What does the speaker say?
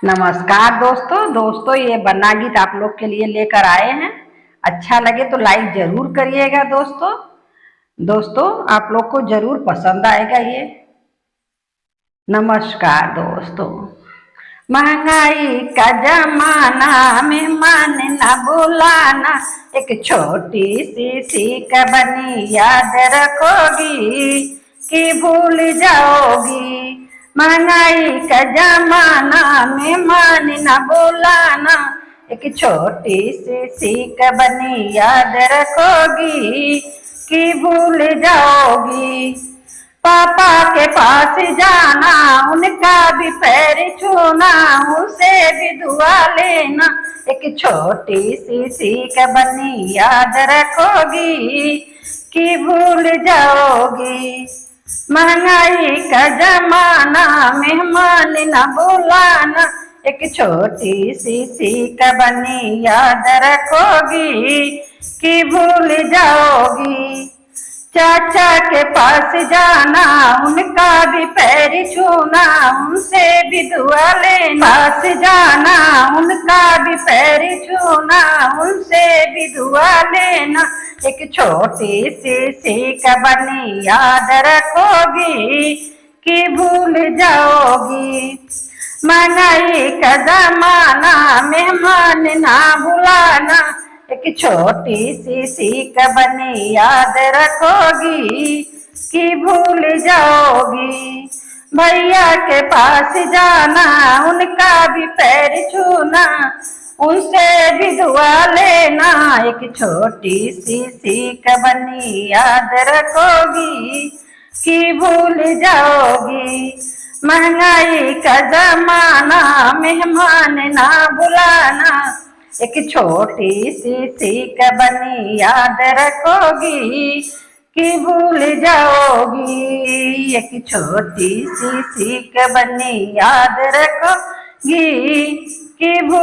नमस्कार दोस्तों ये बन्ना गीत आप लोग के लिए लेकर आए हैं। अच्छा लगे तो लाइक जरूर करिएगा दोस्तों आप लोग को जरूर पसंद आएगा ये। नमस्कार दोस्तों। महंगाई का जमाना मेहमान न बुलाना, एक छोटी सी सीख बनी याद रखोगी कि भूल जाओगी। महंगाई का जमाना मेहमान न बुलाना, एक छोटी सी सीख बनी याद रखोगी कि भूल जाओगी। पापा के पास जाना, उनका भी पैर छूना, उनसे भी दुआ लेना, एक छोटी सी सीख बनी याद रखोगी कि भूल जाओगी। महंगाई का जमाना मेहमान न बुलाना, एक छोटी सी सीख बनी याद रखोगी कि भूल जाओगी। चाचा के पास जाना, उनका भी पैर छूना, उनसे भी दुआ लेना। पास जाना, उनका भी पैर छूना, उनसे भी दुआ लेना, एक छोटी सी सीख बनी याद रखोगी कि भूल जाओगी। महंगाई का जमाना मेहमान ना बुलाना, एक छोटी सी सीख बनी याद रखोगी कि भूल जाओगी। भैया के पास जाना, उनका भी पैर छूना, उनसे भी दुआ लेना, एक छोटी सी सीख बनी याद रखोगी कि भूल जाओगी। महंगाई का जमाना मेहमान ना बुलाना, एक छोटी सी सीख बनी याद रखोगी कि भूल जाओगी। एक छोटी सी सीख बनी याद रखोगी कि भूल